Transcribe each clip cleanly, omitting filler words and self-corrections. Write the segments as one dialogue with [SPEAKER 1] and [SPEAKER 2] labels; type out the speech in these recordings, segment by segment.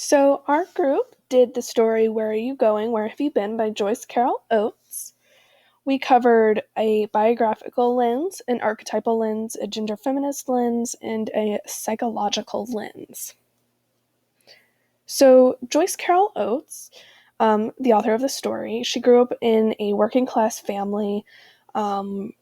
[SPEAKER 1] So, our group did the story Where Are You Going? Where Have You Been by Joyce Carol Oates. We covered a biographical lens, an archetypal lens, a gender feminist lens, and a psychological lens. So, Joyce Carol Oates, the author of the story, she grew up in a working class family. Um,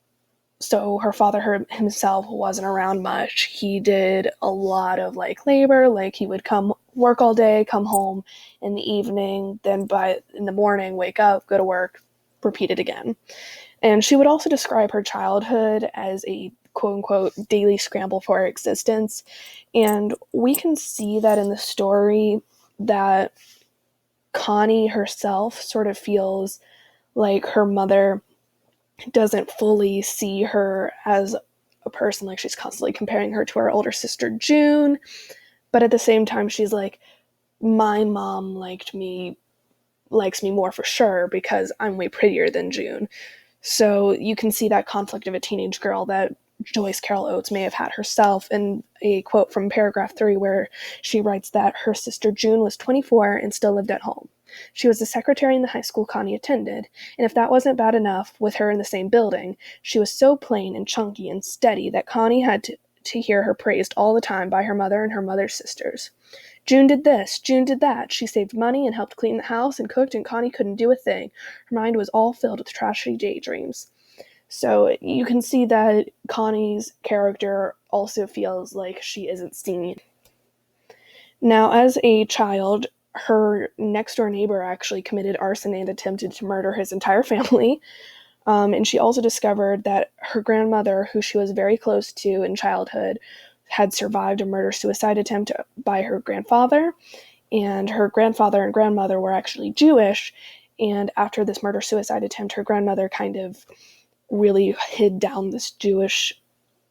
[SPEAKER 1] so her father himself wasn't around much. He did a lot of labor, like he would come work all day, come home in the evening, then by in the morning wake up, go to work, repeat it again. And she would also describe her childhood as a quote unquote daily scramble for her existence. And we can see that in the story that Connie herself sort of feels like her mother doesn't fully see her as a person. Like, she's constantly comparing her to her older sister June, but at the same time she's like, my mom likes me more for sure because I'm way prettier than June. So you can see that conflict of a teenage girl that Joyce Carol Oates may have had herself, in a quote from paragraph 3 where she writes that her sister June was 24 and still lived at home. She was the secretary in the high school Connie attended, and if that wasn't bad enough with her in the same building, she was so plain and chunky and steady that Connie had to hear her praised all the time by her mother and her mother's sisters. June did this, June did that. She saved money and helped clean the house and cooked, and Connie couldn't do a thing. Her mind was all filled with trashy daydreams. So you can see that Connie's character also feels like she isn't seen. Now, as a child, her next door neighbor actually committed arson and attempted to murder his entire family. And she also discovered that her grandmother, who she was very close to in childhood, had survived a murder-suicide attempt by her grandfather. And her grandfather and grandmother were actually Jewish. And after this murder-suicide attempt, her grandmother kind of really hid down this Jewish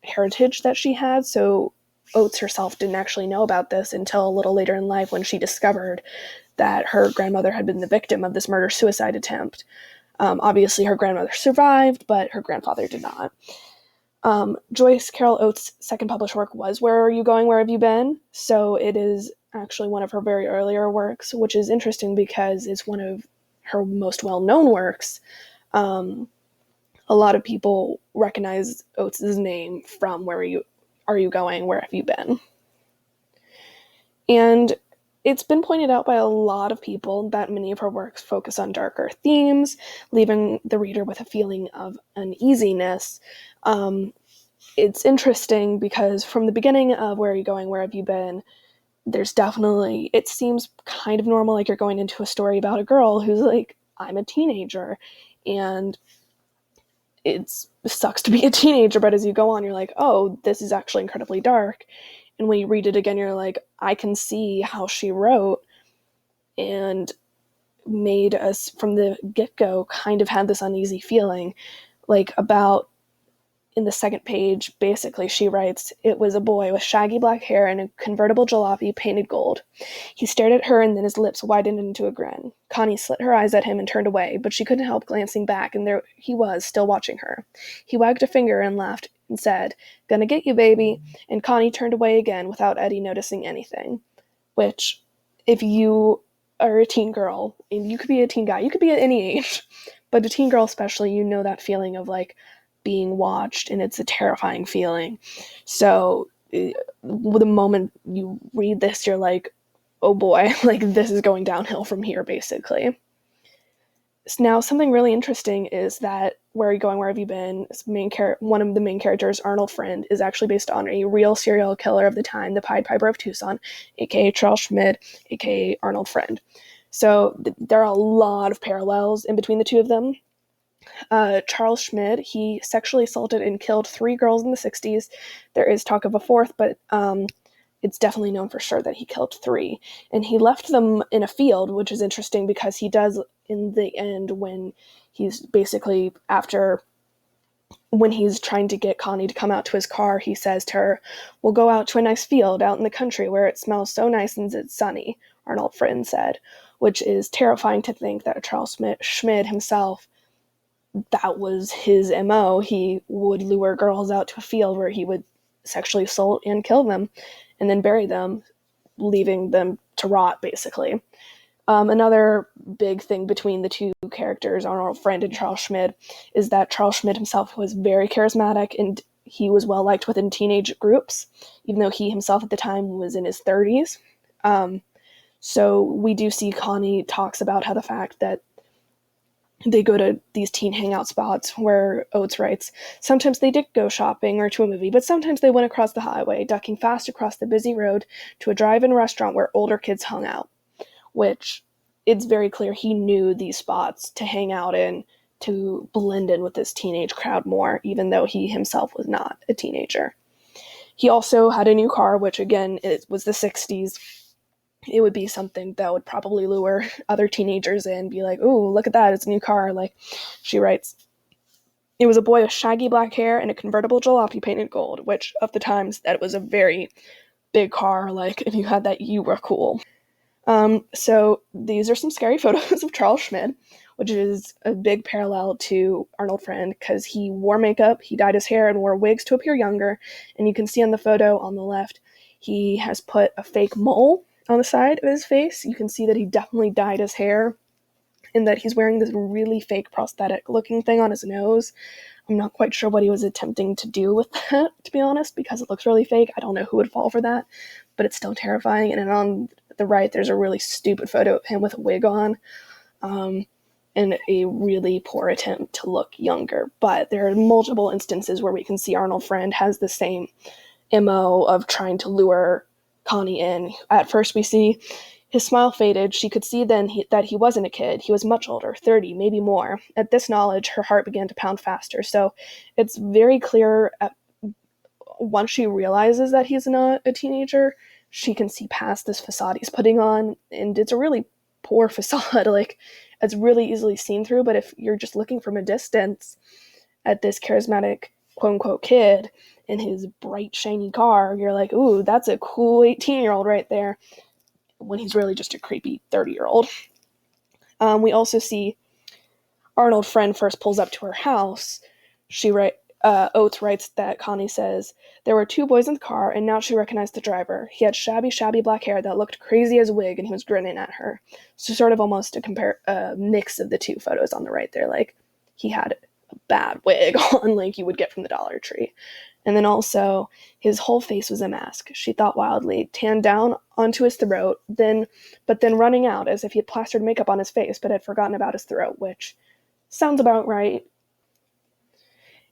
[SPEAKER 1] heritage that she had. So Oates herself didn't actually know about this until a little later in life, when she discovered that her grandmother had been the victim of this murder-suicide attempt. Obviously, her grandmother survived, but her grandfather did not. Joyce Carol Oates' second published work was Where Are You Going? Where Have You Been? So it is actually one of her very earlier works, which is interesting because it's one of her most well-known works. A lot of people recognize Oates' name from Where Are You Going? Where Have You Been? And it's been pointed out by a lot of people that many of her works focus on darker themes, leaving the reader with a feeling of uneasiness. It's interesting because from the beginning of Where Are You Going? Where Have You Been? There's definitely, it seems kind of normal, like you're going into a story about a girl who's like, I'm a teenager, and it sucks to be a teenager, but as you go on, you're like, oh, this is actually incredibly dark. And when you read it again, you're like, I can see how she wrote and made us from the get-go kind of had this uneasy feeling. Like, about in the second page, basically, she writes, it was a boy with shaggy black hair and a convertible jalopy painted gold. He stared at her, and then his lips widened into a grin. Connie slit her eyes at him and turned away, but she couldn't help glancing back, and there he was, still watching her. He wagged a finger and laughed and said, gonna get you, baby, and Connie turned away again without Eddie noticing anything. Which, if you are a teen girl, and you could be a teen guy, you could be at any age, but a teen girl especially, you know that feeling of like being watched, and it's a terrifying feeling. So the moment you read this, you're like, oh boy, like this is going downhill from here, basically. Now, something really interesting is that Where Are You Going? Where Have You Been? One of the main characters, Arnold Friend, is actually based on a real serial killer of the time, the Pied Piper of Tucson, aka Charles Schmid, aka Arnold Friend. So there are a lot of parallels in between the two of them. Charles Schmid, he sexually assaulted and killed 3 girls in the 60s. There is talk of a fourth, but it's definitely known for sure that he killed 3. And he left them in a field, which is interesting because he does, in the end, when he's basically when he's trying to get Connie to come out to his car, he says to her, we'll go out to a nice field out in the country where it smells so nice and it's sunny, Arnold Friend said, which is terrifying to think that Charles Schmid himself, that was his MO. He would lure girls out to a field where he would sexually assault and kill them and then bury them leaving them to rot, basically. Another big thing between the two characters, Arnold Friend and Charles Schmid, is that Charles Schmid himself was very charismatic and he was well liked within teenage groups, even though he himself at the time was in his 30s. Um, so we do see Connie talks about how the fact that they go to these teen hangout spots where Oates writes, sometimes they did go shopping or to a movie, but sometimes they went across the highway, ducking fast across the busy road to a drive-in restaurant where older kids hung out, which it's very clear he knew these spots to hang out in to blend in with this teenage crowd more, even though he himself was not a teenager. He also had a new car, which again, it was the 60s. It would be something that would probably lure other teenagers in, be like, ooh, look at that, it's a new car. Like, she writes, it was a boy with shaggy black hair and a convertible jalopy painted gold, which, of the times, that was a very big car. Like, if you had that, you were cool. So these are some scary photos of Charles Schmid, which is a big parallel to Arnold Friend because he wore makeup, he dyed his hair, and wore wigs to appear younger. And you can see on the photo on the left, he has put a fake mole on the side of his face. You can see that he definitely dyed his hair and that he's wearing this really fake prosthetic looking thing on his nose. I'm not quite sure what he was attempting to do with that, to be honest, because it looks really fake. I don't know who would fall for that, but it's still terrifying. And then on the right, there's a really stupid photo of him with a wig on, and a really poor attempt to look younger. But there are multiple instances where we can see Arnold Friend has the same MO of trying to lure Connie in. At first, we see his smile faded. She could see then that he wasn't a kid. He was much older, 30, maybe more. At this knowledge, her heart began to pound faster. So it's very clear once she realizes that he's not a teenager, she can see past this facade he's putting on, and it's a really poor facade. Like, it's really easily seen through, but if you're just looking from a distance at this charismatic quote-unquote kid in his bright, shiny car, you're like, ooh, that's a cool 18-year-old right there, when he's really just a creepy 30-year-old. We also see Arnold Friend first pulls up to her house. Oates writes that Connie says, there were two boys in the car, and now she recognized the driver. He had shabby black hair that looked crazy as a wig, and he was grinning at her. So sort of almost a mix of the two photos on the right there. Like, he had a bad wig on, like you would get from the Dollar Tree. And then also, his whole face was a mask, she thought wildly, tanned down onto his throat, but then running out as if he had plastered makeup on his face, but had forgotten about his throat, which sounds about right.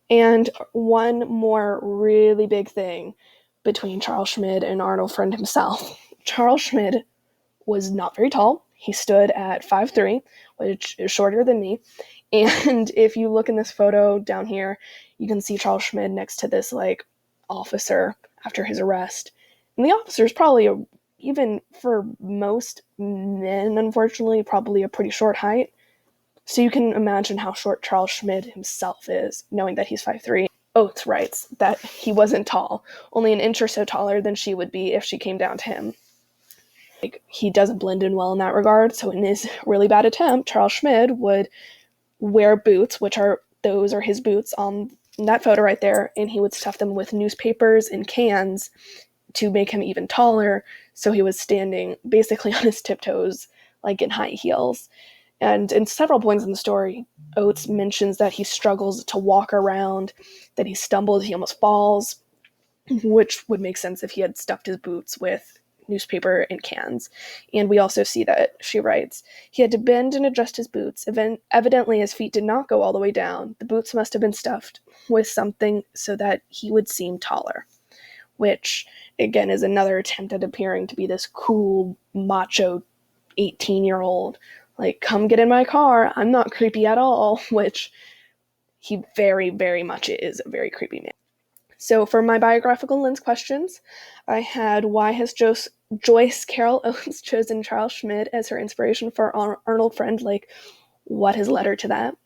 [SPEAKER 1] And one more really big thing between Charles Schmid and Arnold Friend himself. Charles Schmid was not very tall. He stood at 5'3", which is shorter than me. And if you look in this photo down here, you can see Charles Schmid next to this, like, officer after his arrest. And the officer is probably, even for most men, unfortunately, probably a pretty short height. So you can imagine how short Charles Schmid himself is, knowing that he's 5'3". Oates writes that he wasn't tall, only an inch or so taller than she would be if she came down to him. Like, he doesn't blend in well in that regard, so in his really bad attempt, Charles Schmid would wear boots, those are his boots on that photo right there, and he would stuff them with newspapers and cans to make him even taller, so he was standing basically on his tiptoes, like in high heels. And in several points in the story, Oates mentions that he struggles to walk around, that he stumbles, he almost falls, which would make sense if he had stuffed his boots with newspaper and cans. And we also see that, she writes, he had to bend and adjust his boots. Evidently his feet did not go all the way down. The boots must have been stuffed with something so that he would seem taller. Which, again, is another attempt at appearing to be this cool, macho 18-year-old. Like, come get in my car, I'm not creepy at all, which he very, very much is a very creepy man. So for my biographical lens questions, I had, why has Joyce Carol Oates chosen Charles Schmid as her inspiration for Arnold Friend? Like, what has led her to that?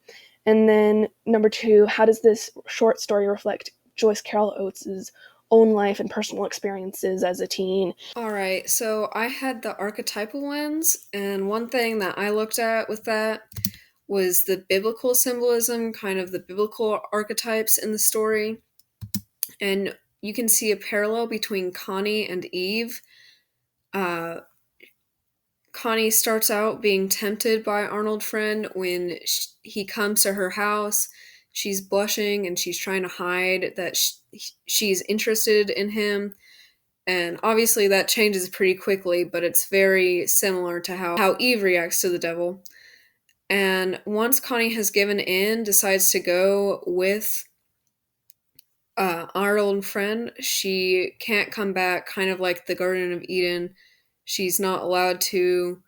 [SPEAKER 1] And then number 2, how does this short story reflect Joyce Carol Oates' own life and personal experiences as a teen?
[SPEAKER 2] Alright, so I had the archetypal lens, and one thing that I looked at with that was the biblical symbolism, kind of the biblical archetypes in the story. And you can see a parallel between Connie and Eve. Connie starts out being tempted by Arnold Friend when he comes to her house. She's blushing and she's trying to hide that she's interested in him. And obviously that changes pretty quickly, but it's very similar to how Eve reacts to the devil. And once Connie has given in, decides to go with Arnold Friend, she can't come back, kind of like the Garden of Eden. She's not allowed to,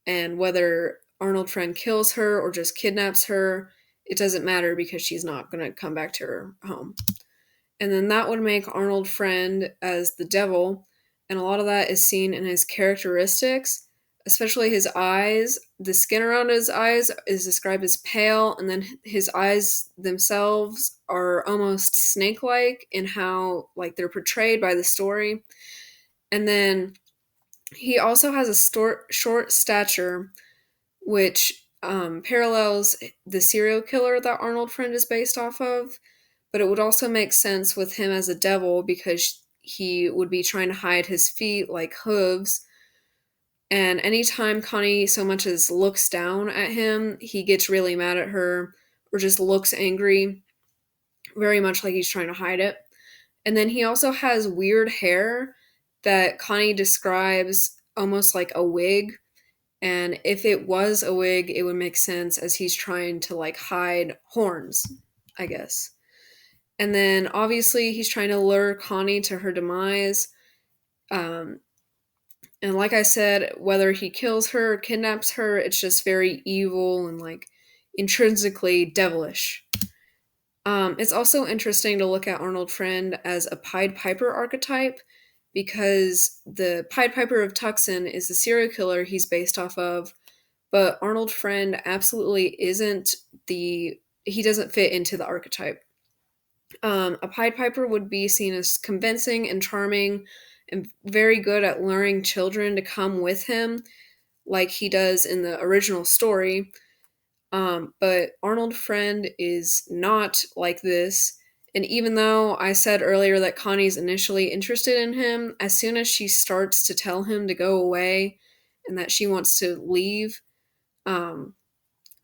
[SPEAKER 2] and whether Arnold Friend kills her or just kidnaps her, it doesn't matter because she's not going to come back to her home. And then that would make Arnold Friend as the devil, and a lot of that is seen in his characteristics, especially his eyes. The skin around his eyes is described as pale, and then his eyes themselves are almost snake-like in how like they're portrayed by the story. And then he also has a short stature, which parallels the serial killer that Arnold Friend is based off of. But it would also make sense with him as a devil because he would be trying to hide his feet like hooves. And anytime Connie so much as looks down at him, he gets really mad at her or just looks angry, very much like he's trying to hide it. And then he also has weird hair that Connie describes almost like a wig. And if it was a wig, it would make sense as he's trying to like hide horns, I guess. And then obviously he's trying to lure Connie to her demise. Um, and like I said, whether he kills her or kidnaps her, it's just very evil and like intrinsically devilish. It's also interesting to look at Arnold Friend as a Pied Piper archetype because the Pied Piper of Tucson is the serial killer he's based off of, but Arnold Friend absolutely isn't he doesn't fit into the archetype. A Pied Piper would be seen as convincing and charming and very good at luring children to come with him, like he does in the original story. But Arnold Friend is not like this. And even though I said earlier that Connie's initially interested in him, as soon as she starts to tell him to go away and that she wants to leave, um,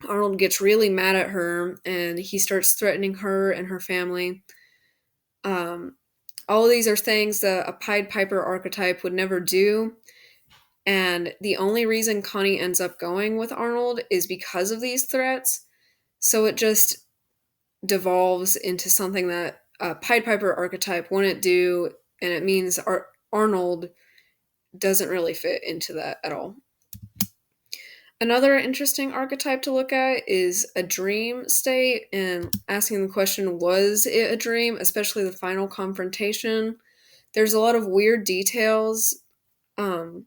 [SPEAKER 2] Arnold gets really mad at her and he starts threatening her and her family. Um, all of these are things that a Pied Piper archetype would never do. And the only reason Connie ends up going with Arnold is because of these threats. So it just devolves into something that a Pied Piper archetype wouldn't do. And it means Arnold doesn't really fit into that at all. Another interesting archetype to look at is a dream state and asking the question, was it a dream? Especially the final confrontation. There's a lot of weird details um,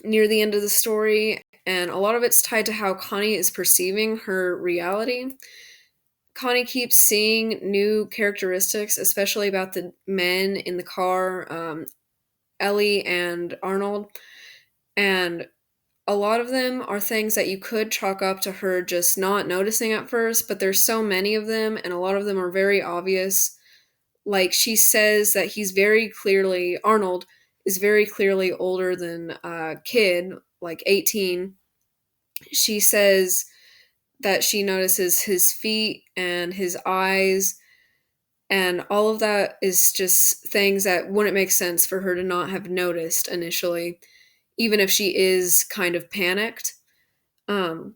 [SPEAKER 2] near the end of the story, and a lot of it's tied to how Connie is perceiving her reality. Connie keeps seeing new characteristics, especially about the men in the car, Ellie and Arnold, and a lot of them are things that you could chalk up to her just not noticing at first, but there's so many of them, and a lot of them are very obvious. Like she says that Arnold is very clearly older than a kid, like 18. She says that she notices his feet and his eyes, and all of that is just things that wouldn't make sense for her to not have noticed initially, even if she is kind of panicked. Um,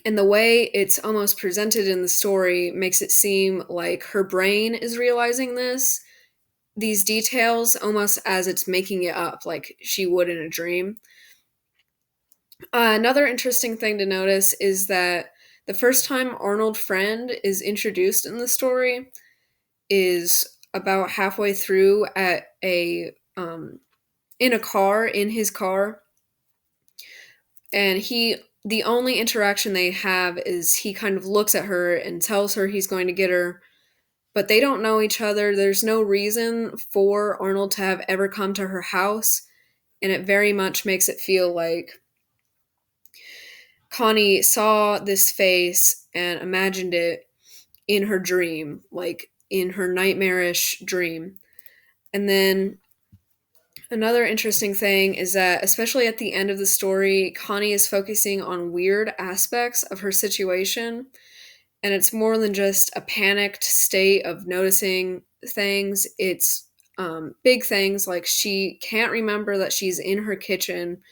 [SPEAKER 2] and the way it's almost presented in the story makes it seem like her brain is realizing these details almost as it's making it up, like she would in a dream. Another interesting thing to notice is that the first time Arnold Friend is introduced in the story is about halfway through at a in a car in his car, and the only interaction they have is he kind of looks at her and tells her he's going to get her, but they don't know each other. There's no reason for Arnold to have ever come to her house, and it very much makes it feel like Connie saw this face and imagined it in her dream, like in her nightmarish dream. And then Another interesting thing is that, especially at the end of the story, Connie is focusing on weird aspects of her situation, and it's more than just a panicked state of noticing things. It's big things like she can't remember that she's in her kitchen.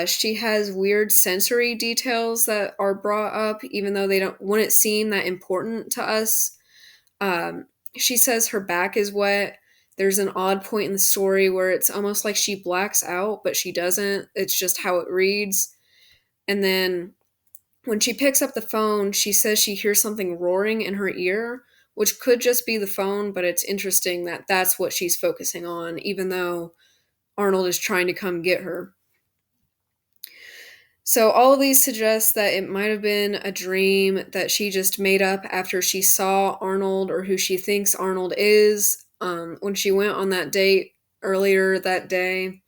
[SPEAKER 2] She has weird sensory details that are brought up, even though they don't wouldn't seem that important to us. She says her back is wet. There's an odd point in the story where it's almost like she blacks out, but she doesn't. It's just how it reads. And then when she picks up the phone, she says she hears something roaring in her ear, which could just be the phone, but it's interesting that that's what she's focusing on, even though Arnold is trying to come get her. So, all of these suggest that it might have been a dream that she just made up after she saw Arnold, or who she thinks Arnold is, when she went on that date earlier that day.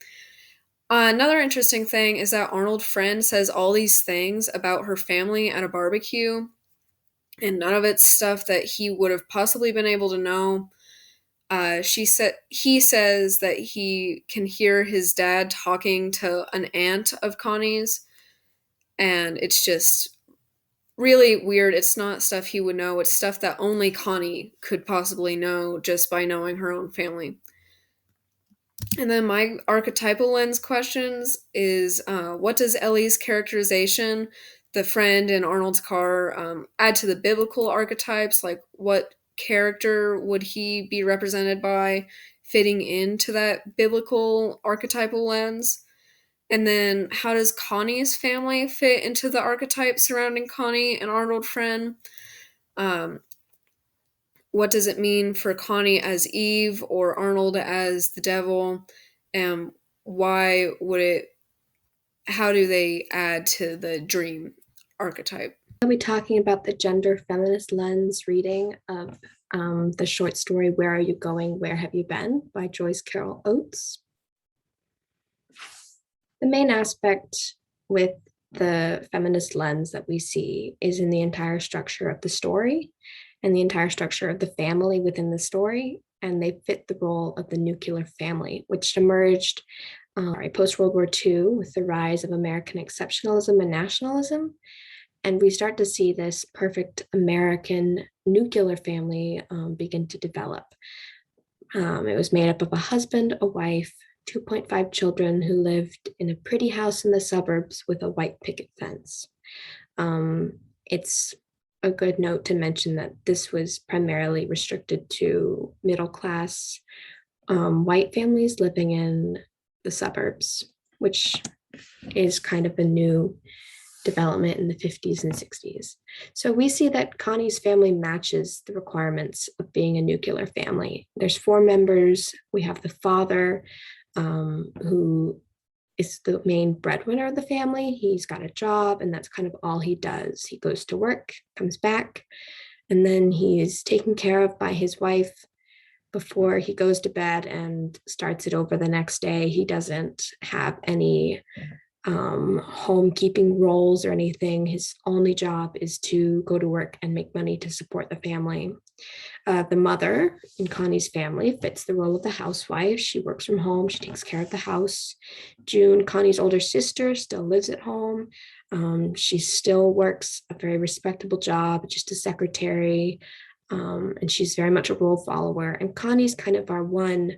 [SPEAKER 2] Another interesting thing is that Arnold's friend says all these things about her family at a barbecue, and none of it's stuff that he would have possibly been able to know. He says that he can hear his dad talking to an aunt of Connie's, and it's just really weird. It's not stuff he would know. It's stuff that only Connie could possibly know just by knowing her own family. And then my archetypal lens questions is, what does Ellie's characterization, the friend in Arnold's car, add to the biblical archetypes? Like, what character would he be represented by, fitting into that biblical archetypal lens? And then, how does Connie's family fit into the archetype surrounding Connie and Arnold Friend? Um, what does it mean for Connie as Eve or Arnold as the devil? And why would it, how do they add to the dream archetype?
[SPEAKER 3] I'll be talking about the gender feminist lens reading of the short story Where Are You Going? Where Have You Been by Joyce Carol Oates. The main aspect with the feminist lens that we see is in the entire structure of the story and the entire structure of the family within the story. And they fit the role of the nuclear family, which emerged post World War II with the rise of American exceptionalism and nationalism. And we start to see this perfect American nuclear family begin to develop. It was made up of a husband, a wife, 2.5 children who lived in a pretty house in the suburbs with a white picket fence. It's a good note to mention that this was primarily restricted to middle class white families living in the suburbs, which is kind of a new development in the 50s and 60s. So we see that Connie's family matches the requirements of being a nuclear family. There's 4 members. We have the father, who is the main breadwinner of the family. He's got a job, and that's kind of all he does. He goes to work, comes back, and then he's taken care of by his wife before he goes to bed and starts it over the next day. He doesn't have any homekeeping roles or anything. His only job is to go to work and make money to support the family. The mother in Connie's family fits the role of the housewife. She works from home. She takes care of the house. June, Connie's older sister, still lives at home. She still works a very respectable job, just a secretary. And she's very much a role follower. And Connie's kind of our one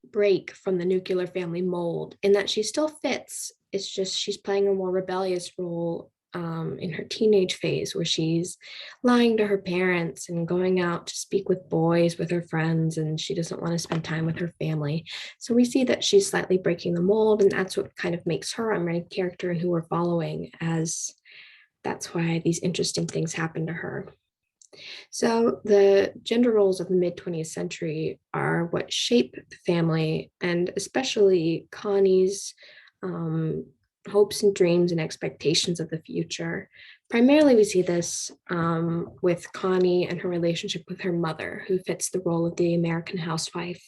[SPEAKER 3] break from the nuclear family mold in that she still fits. It's just she's playing a more rebellious role in her teenage phase, where she's lying to her parents and going out to speak with boys with her friends, and she doesn't want to spend time with her family. So we see that she's slightly breaking the mold, and that's what kind of makes her our main character and who we're following, as that's why these interesting things happen to her. So the gender roles of the mid 20th century are what shape the family, and especially Connie's hopes and dreams and expectations of the future. Primarily, we see this with Connie and her relationship with her mother, who fits the role of the American housewife.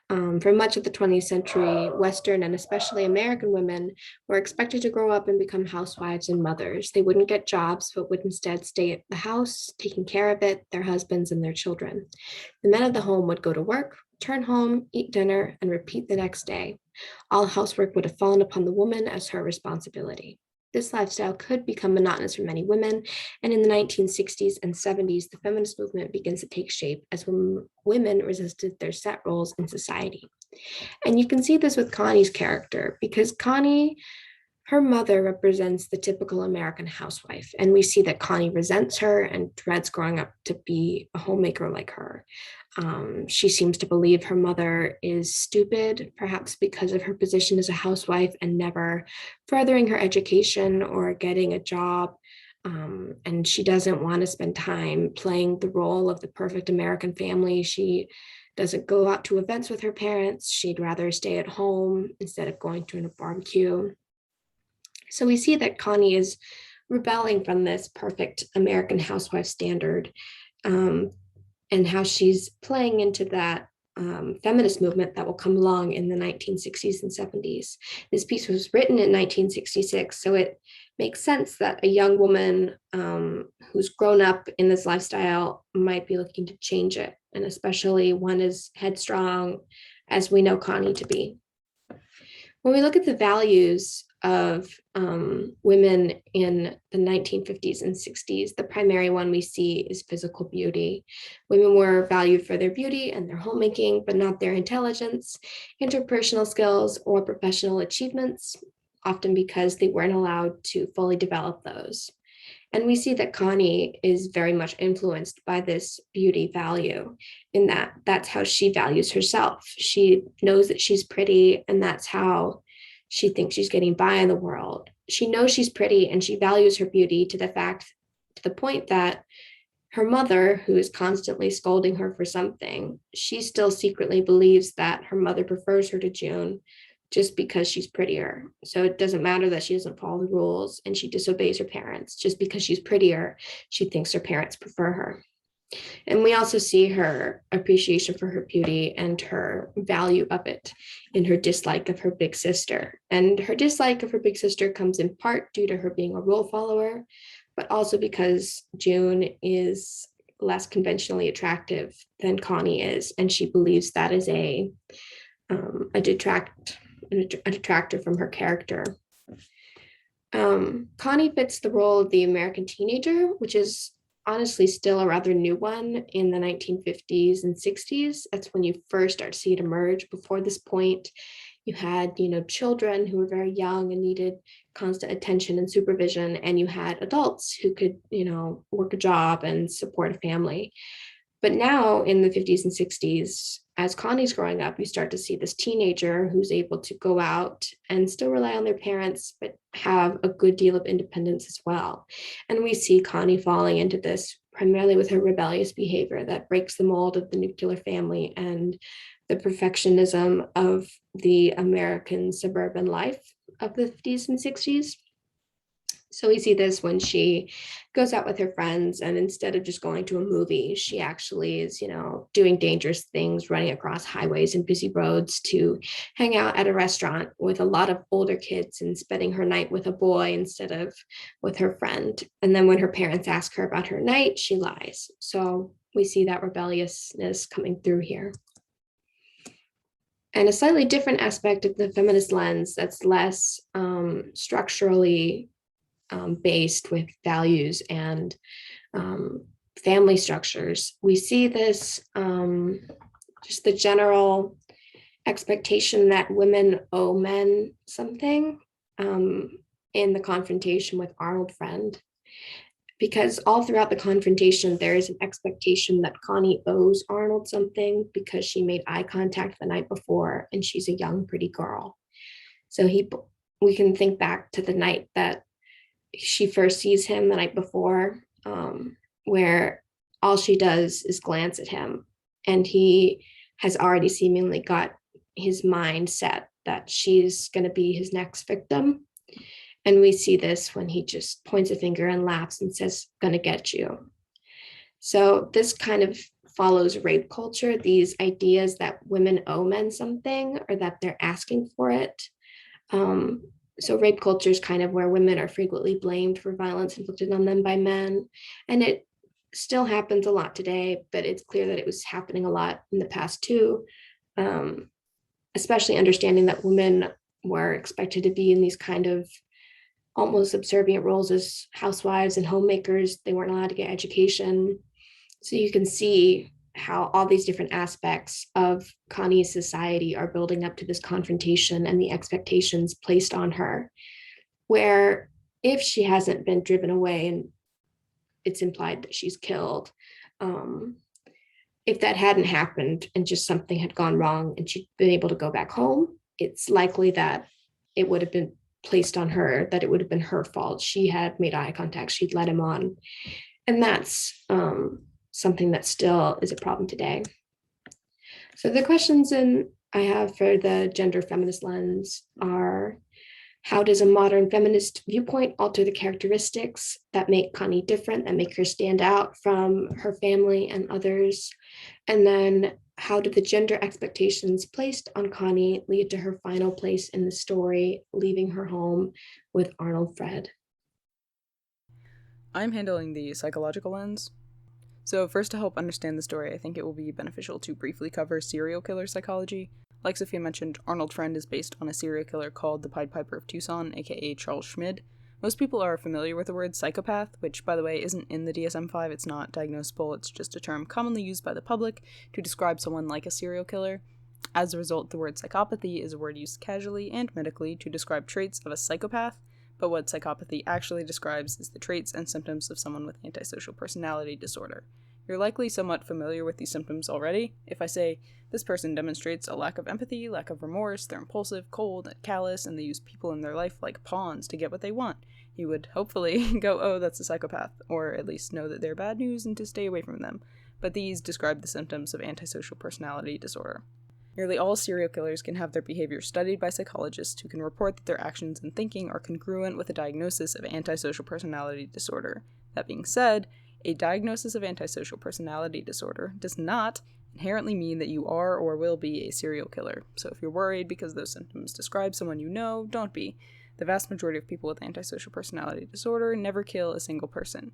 [SPEAKER 3] For much of the 20th century, Western and especially American women were expected to grow up and become housewives and mothers. They wouldn't get jobs, but would instead stay at the house, taking care of it, their husbands, and their children. The men of the home would go to work, return home, eat dinner, and repeat the next day. All housework would have fallen upon the woman as her responsibility. This lifestyle could become monotonous for many women, and in the 1960s and 70s, the feminist movement begins to take shape as women resisted their set roles in society. And you can see this with Connie's character, because Connie, her mother represents the typical American housewife, and we see that Connie resents her and dreads growing up to be a homemaker like her. She seems to believe her mother is stupid, perhaps because of her position as a housewife and never furthering her education or getting a job. And she doesn't want to spend time playing the role of the perfect American family. She doesn't go out to events with her parents. She'd rather stay at home instead of going to a barbecue. So we see that Connie is rebelling from this perfect American housewife standard, and how she's playing into that feminist movement that will come along in the 1960s and 70s. This piece was written in 1966, so it makes sense that a young woman who's grown up in this lifestyle might be looking to change it, and especially one as headstrong as we know Connie to be. When we look at the values of women in the 1950s and 60s, the primary one we see is physical beauty. Women were valued for their beauty and their homemaking, but not their intelligence, interpersonal skills, or professional achievements, often because they weren't allowed to fully develop those. And we see that Connie is very much influenced by this beauty value, in that that's how she values herself. She knows that she's pretty, and that's how she thinks she's getting by in the world. She knows she's pretty, and she values her beauty to the point that her mother, who is constantly scolding her for something, she still secretly believes that her mother prefers her to June just because she's prettier. So it doesn't matter that she doesn't follow the rules and she disobeys her parents. Just because she's prettier, she thinks her parents prefer her. And we also see her appreciation for her beauty and her value of it in her dislike of her big sister. And her dislike of her big sister comes in part due to her being a rule follower, but also because June is less conventionally attractive than Connie is. And she believes that is a detractor from her character. Connie fits the role of the American teenager, which is honestly still a rather new one in the 1950s and 60s. That's when you first start to see it emerge. Before this point, you had, children who were very young and needed constant attention and supervision, and you had adults who could, work a job and support a family. But now in the 50s and 60s, as Connie's growing up, you start to see this teenager who's able to go out and still rely on their parents, but have a good deal of independence as well. And we see Connie falling into this primarily with her rebellious behavior that breaks the mold of the nuclear family and the perfectionism of the American suburban life of the 50s and 60s. So we see this when she goes out with her friends, and instead of just going to a movie, she actually is, doing dangerous things, running across highways and busy roads to hang out at a restaurant with a lot of older kids and spending her night with a boy instead of with her friend. And then when her parents ask her about her night, she lies. So we see that rebelliousness coming through here. And a slightly different aspect of the feminist lens that's less structurally based with values and family structures. We see this, just the general expectation that women owe men something in the confrontation with Arnold Friend. Because all throughout the confrontation, there is an expectation that Connie owes Arnold something because she made eye contact the night before and she's a young, pretty girl. So we can think back to the night that she first sees him the night before, where all she does is glance at him, and he has already seemingly got his mind set that she's going to be his next victim. And we see this when he just points a finger and laughs and says, "Gonna get you." So this kind of follows rape culture, these ideas that women owe men something or that they're asking for it. So rape culture is kind of where women are frequently blamed for violence inflicted on them by men. And it still happens a lot today, but it's clear that it was happening a lot in the past too. especially understanding that women were expected to be in these kind of almost subservient roles as housewives and homemakers. They weren't allowed to get education. So you can see how all these different aspects of Connie's society are building up to this confrontation and the expectations placed on her, where if she hasn't been driven away and it's implied that she's killed, um, if that hadn't happened and just something had gone wrong and she'd been able to go back home, it's likely that it would have been placed on her, that it would have been her fault. She had made eye contact, she'd led him on. And that's something that still is a problem today. So the questions I have for the gender feminist lens are, how does a modern feminist viewpoint alter the characteristics that make Connie different, that make her stand out from her family and others? And then how did the gender expectations placed on Connie lead to her final place in the story, leaving her home with Arnold Fred?
[SPEAKER 4] I'm handling the psychological lens. So first, to help understand the story, I think it will be beneficial to briefly cover serial killer psychology. Like Sophia mentioned, Arnold Friend is based on a serial killer called the Pied Piper of Tucson, aka Charles Schmid. Most people are familiar with the word psychopath, which, by the way, isn't in the DSM-5, it's not diagnosable, it's just a term commonly used by the public to describe someone like a serial killer. As a result, the word psychopathy is a word used casually and medically to describe traits of a psychopath, but what psychopathy actually describes is the traits and symptoms of someone with antisocial personality disorder. You're likely somewhat familiar with these symptoms already. If I say, this person demonstrates a lack of empathy, lack of remorse, they're impulsive, cold, and callous, and they use people in their life like pawns to get what they want, you would hopefully go, oh, that's a psychopath, or at least know that they're bad news and to stay away from them. But these describe the symptoms of antisocial personality disorder. Nearly all serial killers can have their behavior studied by psychologists who can report that their actions and thinking are congruent with a diagnosis of antisocial personality disorder. That being said, a diagnosis of antisocial personality disorder does not inherently mean that you are or will be a serial killer. So if you're worried because those symptoms describe someone you know, don't be. The vast majority of people with antisocial personality disorder never kill a single person.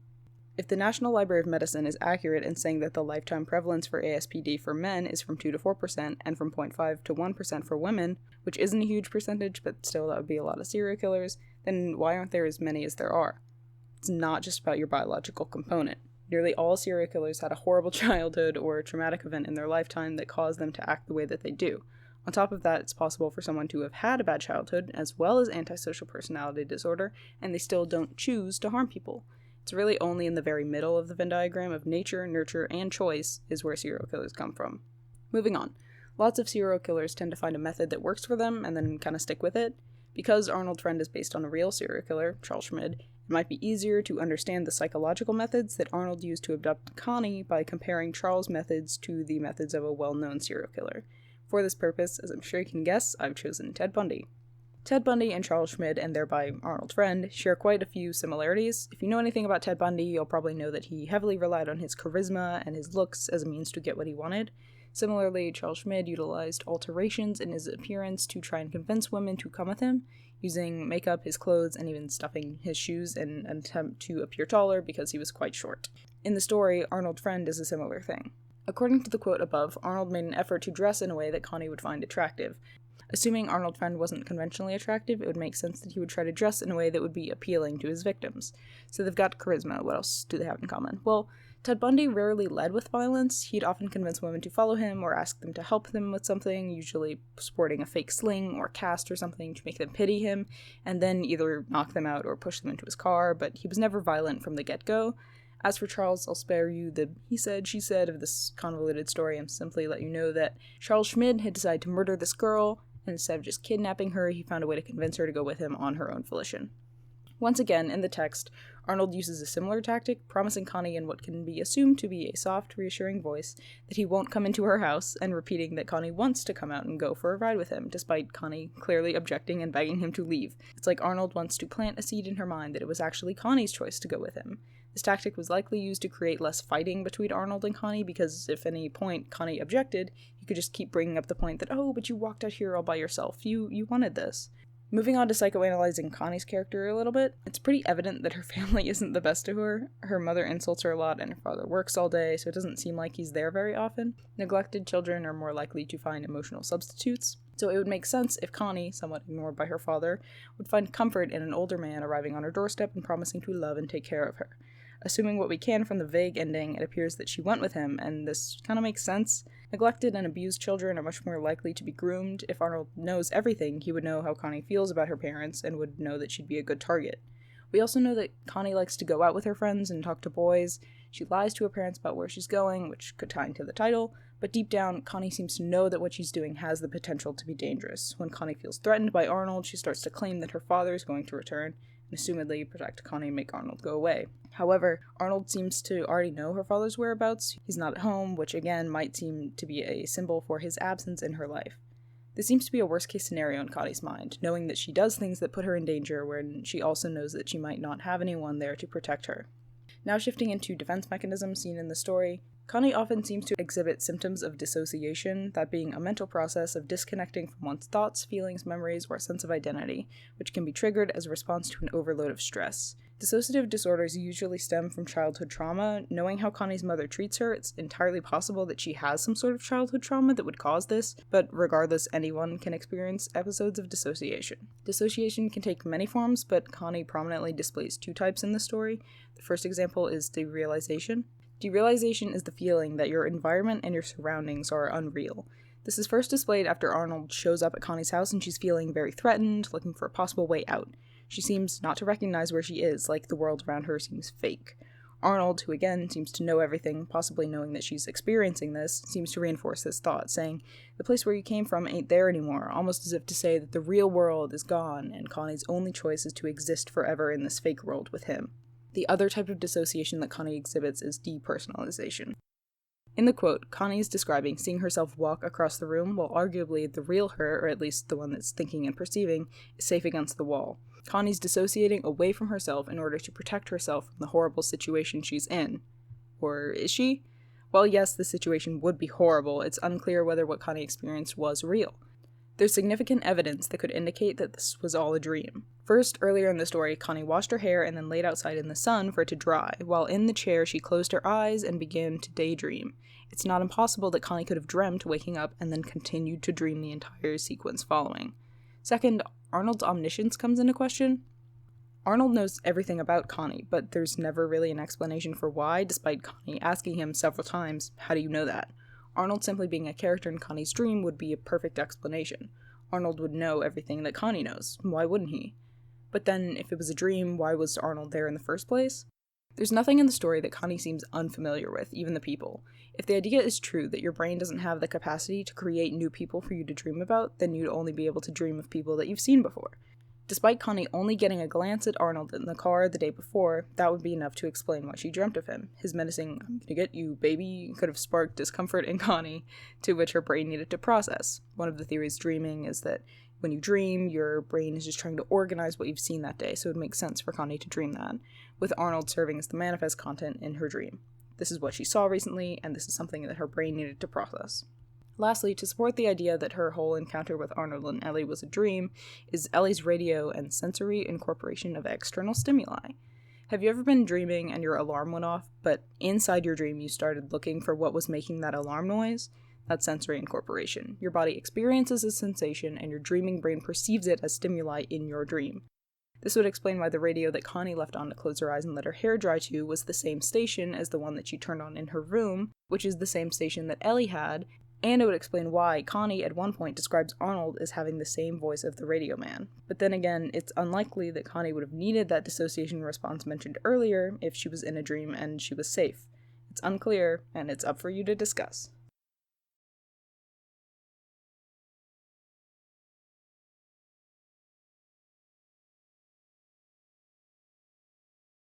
[SPEAKER 4] If the National Library of Medicine is accurate in saying that the lifetime prevalence for ASPD for men is from 2 to 4% and from 0.5 to 1% for women, which isn't a huge percentage, but still that would be a lot of serial killers, then why aren't there as many as there are? It's not just about your biological component. Nearly all serial killers had a horrible childhood or a traumatic event in their lifetime that caused them to act the way that they do. On top of that, it's possible for someone to have had a bad childhood, as well as antisocial personality disorder, and they still don't choose to harm people. It's really only in the very middle of the Venn diagram of nature, nurture, and choice is where serial killers come from. Moving on. Lots of serial killers tend to find a method that works for them and then kind of stick with it. Because Arnold Friend is based on a real serial killer, Charles Schmid, it might be easier to understand the psychological methods that Arnold used to abduct Connie by comparing Charles' methods to the methods of a well-known serial killer. For this purpose, as I'm sure you can guess, I've chosen Ted Bundy. Ted Bundy and Charles Schmid, and thereby Arnold Friend, share quite a few similarities. If you know anything about Ted Bundy, you'll probably know that he heavily relied on his charisma and his looks as a means to get what he wanted. Similarly, Charles Schmid utilized alterations in his appearance to try and convince women to come with him, using makeup, his clothes, and even stuffing his shoes in an attempt to appear taller because he was quite short. In the story, Arnold Friend does a similar thing. According to the quote above, Arnold made an effort to dress in a way that Connie would find attractive. Assuming Arnold Friend wasn't conventionally attractive, it would make sense that he would try to dress in a way that would be appealing to his victims. So they've got charisma. What else do they have in common? Well, Ted Bundy rarely led with violence. He'd often convince women to follow him or ask them to help them with something, usually sporting a fake sling or cast or something to make them pity him, and then either knock them out or push them into his car, but he was never violent from the get-go. As for Charles, I'll spare you the he said, she said of this convoluted story and simply let you know that Charles Schmid had decided to murder this girl, and instead of just kidnapping her, he found a way to convince her to go with him on her own volition. Once again, in the text, Arnold uses a similar tactic, promising Connie in what can be assumed to be a soft, reassuring voice that he won't come into her house, and repeating that Connie wants to come out and go for a ride with him, despite Connie clearly objecting and begging him to leave. It's like Arnold wants to plant a seed in her mind that it was actually Connie's choice to go with him. This tactic was likely used to create less fighting between Arnold and Connie, because if at any point Connie objected, he could just keep bringing up the point that, oh, but you walked out here all by yourself, you wanted this. Moving on to psychoanalyzing Connie's character a little bit, it's pretty evident that her family isn't the best to her. Her mother insults her a lot and her father works all day, so it doesn't seem like he's there very often. Neglected children are more likely to find emotional substitutes, so it would make sense if Connie, somewhat ignored by her father, would find comfort in an older man arriving on her doorstep and promising to love and take care of her. Assuming what we can from the vague ending, it appears that she went with him, and this kind of makes sense. Neglected and abused children are much more likely to be groomed. If Arnold knows everything, he would know how Connie feels about her parents and would know that she'd be a good target. We also know that Connie likes to go out with her friends and talk to boys. She lies to her parents about where she's going, which could tie into the title, but deep down, Connie seems to know that what she's doing has the potential to be dangerous. When Connie feels threatened by Arnold, she starts to claim that her father is going to return, and assumedly protect Connie and make Arnold go away. However, Arnold seems to already know her father's whereabouts. He's not at home, which again might seem to be a symbol for his absence in her life. This seems to be a worst-case scenario in Connie's mind, knowing that she does things that put her in danger when she also knows that she might not have anyone there to protect her. Now shifting into defense mechanisms seen in the story, Connie often seems to exhibit symptoms of dissociation, that being a mental process of disconnecting from one's thoughts, feelings, memories, or sense of identity, which can be triggered as a response to an overload of stress. Dissociative disorders usually stem from childhood trauma. Knowing how Connie's mother treats her, it's entirely possible that she has some sort of childhood trauma that would cause this, but regardless, anyone can experience episodes of dissociation. Dissociation can take many forms, but Connie prominently displays two types in the story. The first example is derealization. Derealization is the feeling that your environment and your surroundings are unreal. This is first displayed after Arnold shows up at Connie's house and she's feeling very threatened, looking for a possible way out. She seems not to recognize where she is, like the world around her seems fake. Arnold, who again seems to know everything, possibly knowing that she's experiencing this, seems to reinforce this thought, saying, "The place where you came from ain't there anymore," almost as if to say that the real world is gone and Connie's only choice is to exist forever in this fake world with him. The other type of dissociation that Connie exhibits is depersonalization. In the quote, Connie is describing seeing herself walk across the room while arguably the real her, or at least the one that's thinking and perceiving, is safe against the wall. Connie's dissociating away from herself in order to protect herself from the horrible situation she's in. Or is she? Well, yes, the situation would be horrible. It's unclear whether what Connie experienced was real. There's significant evidence that could indicate that this was all a dream. First, earlier in the story, Connie washed her hair and then laid outside in the sun for it to dry. While in the chair, she closed her eyes and began to daydream. It's not impossible that Connie could have dreamt waking up and then continued to dream the entire sequence following. Second, Arnold's omniscience comes into question. Arnold knows everything about Connie, but there's never really an explanation for why, despite Connie asking him several times, "How do you know that?" Arnold simply being a character in Connie's dream would be a perfect explanation. Arnold would know everything that Connie knows. Why wouldn't he? But then, if it was a dream, why was Arnold there in the first place? There's nothing in the story that Connie seems unfamiliar with, even the people. If the idea is true that your brain doesn't have the capacity to create new people for you to dream about, then you'd only be able to dream of people that you've seen before. Despite Connie only getting a glance at Arnold in the car the day before, that would be enough to explain why she dreamt of him. His menacing, "I'm gonna get you, baby," could have sparked discomfort in Connie, to which her brain needed to process. One of the theories dreaming is that when you dream, your brain is just trying to organize what you've seen that day, so it makes sense for Connie to dream that, with Arnold serving as the manifest content in her dream. This is what she saw recently, and this is something that her brain needed to process. Lastly, to support the idea that her whole encounter with Arnold and Ellie was a dream, is Ellie's radio and sensory incorporation of external stimuli. Have you ever been dreaming and your alarm went off, but inside your dream you started looking for what was making that alarm noise? That's sensory incorporation. Your body experiences a sensation and your dreaming brain perceives it as stimuli in your dream. This would explain why the radio that Connie left on to close her eyes and let her hair dry to was the same station as the one that she turned on in her room, which is the same station that Ellie had, and it would explain why Connie at one point describes Arnold as having the same voice of the radio man. But then again, it's unlikely that Connie would have needed that dissociation response mentioned earlier if she was in a dream and she was safe. It's unclear, and it's up for you to discuss.